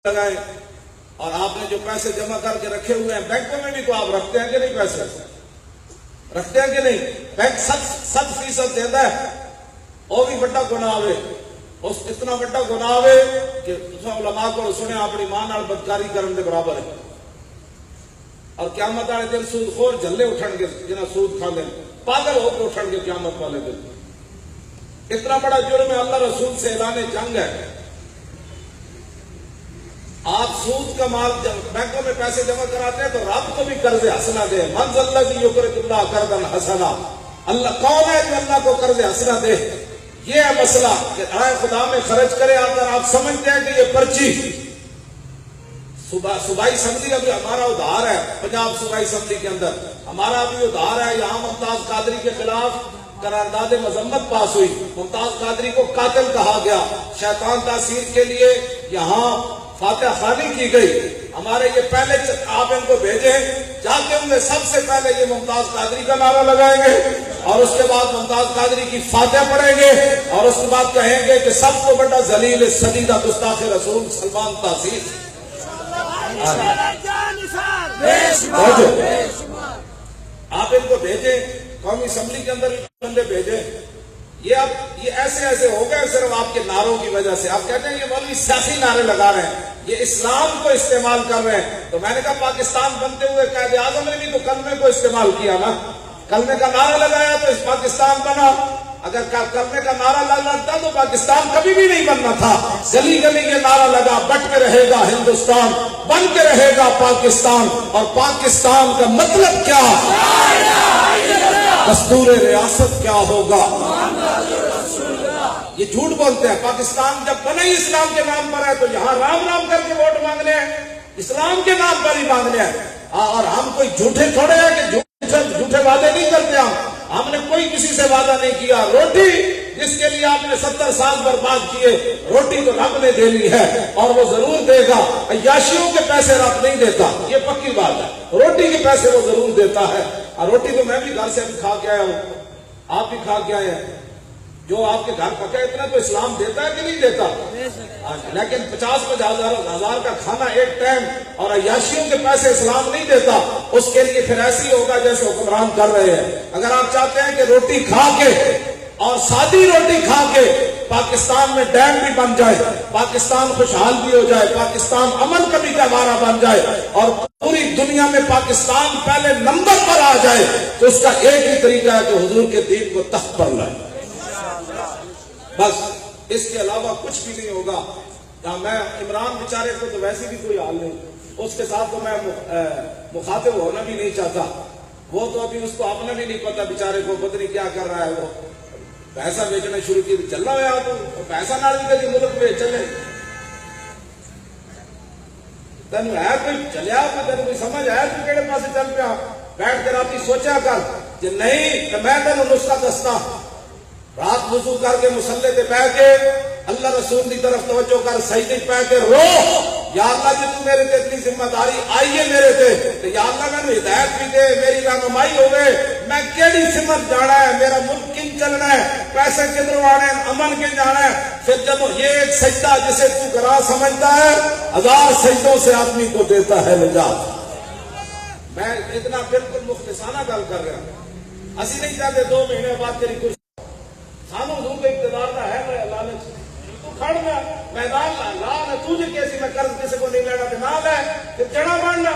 لگائیں، اور آپ نے جو پیسے جمع کر کے رکھے ہوئے ہیں بینکوں میں بھی تو آپ رکھتے ہیں کہ نہیں؟ پیسے رکھتے ہیں کہ نہیں؟ بینک 100% دیتا ہے، وہ بھی بڑا گناہ ہوئے، اتنا بڑا گناہ ہوئے کہ علماء کو سنے اپنی ماں نال بدکاری کرنے کے برابر ہے، اور قیامت والے دن سود خور جھلے اٹھن گے جنہیں سود کھا لیں، پاگل ہو کے اٹھن گے قیامت والے دن۔ اتنا بڑا جرم ہے، اللہ رسول سے اعلان جنگ ہے۔ آپ سود کا مال بینکوں میں پیسے جمع کراتے ہیں تو رب کو بھی قرض حسنہ دے۔ من ذا الذی یقرض اللہ قرضا حسنا، اللہ کون ہے جو اللہ کو قرض حسنہ دے؟ یہ ہے مسئلہ کہ رائے خدا میں خرچ کرے۔ اگر آپ سمجھتے ہیں کہ یہ پرچی صوبائی اسمبلی ابھی ہمارا ادھار ہے، پنجاب صوبائی اسمبلی کے اندر ہمارا ابھی ادھار ہے، یہاں ممتاز قادری کے خلاف قرارداد مذمت پاس ہوئی، ممتاز قادری کو قاتل کہا گیا، شیطان تاثیر کے لیے یہاں فاتحہ خوانی کی گئی۔ ہمارے یہ پہلے آپ ان کو بھیجیں، جا کے ان میں سب سے پہلے یہ ممتاز قادری کا نعرہ لگائیں گے، اور اس کے بعد ممتاز قادری کی فاتحہ پڑھیں گے، اور اس کے بعد کہیں گے کہ سب کو بڑا ذلیل سدیدہ گستاخ رسول سلمان تاثیر۔ آپ ان کو بھیجیں، قومی اسمبلی کے اندر بندے بھیجیں۔ یہ ایسے ہو گئے صرف آپ کے نعروں کی وجہ سے۔ آپ کہتے ہیں یہ مولوی سیاسی نعرے لگا رہے ہیں، یہ اسلام کو استعمال کر رہے ہیں۔ تو میں نے کہا پاکستان بنتے ہوئے قائد اعظم نے بھی تو کلمے کو استعمال کیا نا، کلمے کا نعرہ لگایا تو اس پاکستان بنا۔ اگر کلمے کا نعرہ لگتا تو پاکستان کبھی بھی نہیں بننا تھا۔ گلی گلی یہ نعرہ لگا، بٹ کے رہے گا ہندوستان، بن کے رہے گا پاکستان، اور پاکستان کا مطلب کیا، دستور ریاست کیا ہوگا۔ یہ جھوٹ بولتے ہیں۔ پاکستان جب بنا ہی اسلام کے نام پر ہے تو یہاں رام رام کر کے ووٹ مانگنے ہیں، اسلام کے نام پر ہی مانگنے ہیں۔ اور ہم کوئی جھوٹے تھوڑے ہیں کہ جھوٹے وعدے نہیں کرتے۔ ہم نے کوئی کسی سے وعدہ نہیں کیا۔ روٹی جس کے لیے آپ نے 70 سال برباد کیے، روٹی تو رب نے دینی ہے اور وہ ضرور دے گا۔ عیاشیوں کے پیسے رب نہیں دیتا، یہ پکی بات ہے۔ روٹی کے پیسے وہ ضرور دیتا ہے، اور روٹی تو میں بھی گھر سے کھا کے آیا ہوں، آپ بھی کھا کے آئے ہیں۔ جو آپ کے گھر پکا اتنا تو اسلام دیتا ہے کہ نہیں دیتا؟ لیکن 50-50 ہزار کا کھانا ایک ٹائم اور عیاشیوں کے پیسے اسلام نہیں دیتا۔ اس کے لیے پھر ایسی ہوگا جیسے حکمران کر رہے ہیں۔ اگر آپ چاہتے ہیں کہ روٹی کھا کے اور سادی روٹی کھا کے پاکستان میں ڈیم بھی بن جائے، پاکستان خوشحال بھی ہو جائے، پاکستان امن کا بھی گہوارہ بن جائے، اور پوری دنیا میں پاکستان پہلے نمبر پر آ جائے، تو اس کا ایک ہی طریقہ ہے کہ حضور کے دین کو تخت پر لائے۔ بس اس کے علاوہ کچھ بھی نہیں ہوگا۔ میں عمران بیچارے کو تو ویسے بھی کوئی حال نہیں، اس کے ساتھ تو میں مخاطب ہونا بھی نہیں چاہتا۔ وہ تو ابھی اس کو اپنا بھی نہیں پتا بیچارے کو، پتہ نہیں کیا کر رہا ہے۔ وہ پیسہ بیچنا شروع کی چل رہا ہے، تو پیسہ نہ لے ملک میں چلے، تین ہے کوئی چلیا، تین کوئی سمجھ ہے تو کہڑے پاس چل پیا؟ بیٹھ کر آپ سوچا کر کہ نہیں تو میں تینوں نسخہ دستا۔ رات وضو کر کے مصلے تے بیٹھ کے اللہ رسول کی طرف توجہ کر، سجدے پہ کے رو، یا اللہ جی تو میرے تے اتنی ذمہ داری آئی ہے میرے تے، تو یا اللہ میں نے ہدایت بھی دے، میری رہنمائی ہوئے، میں کیڑی سمت جانا ہے، میرا ملک کن چلنا ہے، پیسے کدھر آنے ہیں، امن کن جانا ہے۔ پھر جب یہ ایک سجدہ جسے تو گناہ سمجھتا ہے، 1000 سجدوں سے آدمی کو دیتا ہے نجات۔ میں اتنا بالکل مختصانہ گل کر رہا ہوں۔ اسی نہیں چاہتے 2 مہینے بعد تیری کچھ سانو حضور کے اقتدار کا ہے لالچ، تو کھڑنا میدان لا نہ تجھے کیسی میں قرض کسی کو نہیں لینا تو نہ لے، پھر جڑا بننا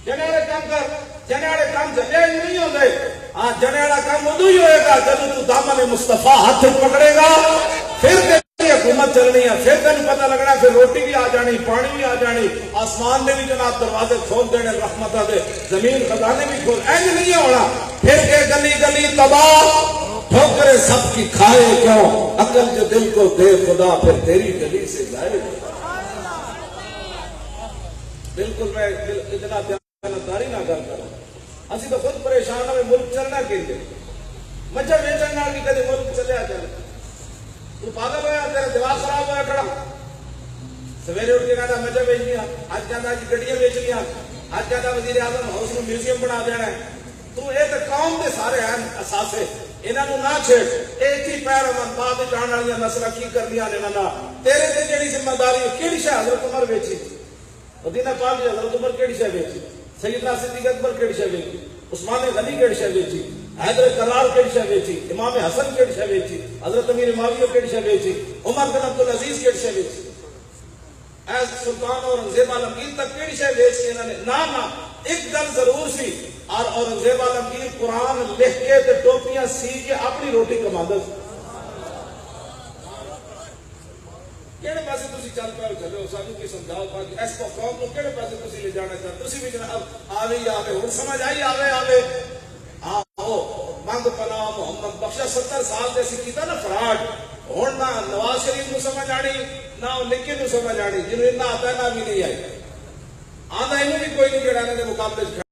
جنے والے کام کر، جنے والے کام جنے نہیں ہوتے۔ ہاں جنے والا کام ادو ہی ہوئے گا جب تو دامن مصطفیٰ ہاتھ پکڑے گا، پھر تیری حکومت چلنی ہے، پھر تین پتہ لگنا، پھر روٹی بھی آ جانی، پانی بھی آ جانی، آسمان نے بھی جناب دروازے کھول دینے رحمتہ دے، زمین خزانے بھی کھول، اینج نہیں ہونا۔ پھر کے گلی گلی تباہ، ٹھوکرے سب کی کھائے کیوں، عقل جو دل کو دے خدا پھر تیری گلی سے جائے۔ بالکل میں اتنا دیانتداری نہ کر رہا ہوں، اسی تو خود پریشان ہوئے، ملک چلنا کے لیے مجھے بیچن نہ بھی کدے ملک چلے آ جائے۔ تو پاگل ہوا، تیرا دماغ خراب ہوا کھڑا، سویرے اٹھ کے کہتا مجھے بیچ لیا، آج کہتا جی گڈیاں بیچ لیا، آج کہتا وزیر اعظم ہاؤس میں میوزیم بنا دینا ہے۔ تو یہ تو قوم کے سارے ہیں اثاثے، انہوں نہ چھیڑ ایک ہی پیر من بعد جان والی نسل کی کرنیاں نے نہ تیرے تے جڑی ذمہ داری ہے کیڑی شے حضرت عمر بیچی مدینہ پاک دی حضرت عمر کیڑی شے بیچی سیدنا صدیق اکبر کیڑی شے بیچی عثمان غنی کیڑی شے بیچی حیدر کرار کیڑی شے بیچی امام حسن کیڑی شے بیچی حضرت امیر معاویہ کیڑی شے بیچی عمر بن عبد العزیز کیڑی شے بیچی ایس سلطان اورنگزیب عالمگیر تک کیڑی شے بیچ کے انہوں نے نہ ایک گل ضرور سی اور اورنگزیب عالمگیر قرآن لکھ کے تے ٹوپیاں سی کے اپنی روٹی کماندا سی کہڑے پاسے تسی چل پے چلو سانو کی سمجھاؤ کہ اس کو قوم کو کہڑے پاسے تسی لے جانا چاہتے تسی بھی جناب آوے ہن سمجھ آئی آوے آؤ مانگ پناہ محمد بخشا 70 سال دے سی کیتا نا فراڈ ہن نہ نواز شریف کو سمجھ آنی نہ لکھی کو سمجھ آنی جنہوں نے آتا نہ بھی نہیں آئی آدھا انہوں بھی کوئی نہیں جڑا نے مقابلے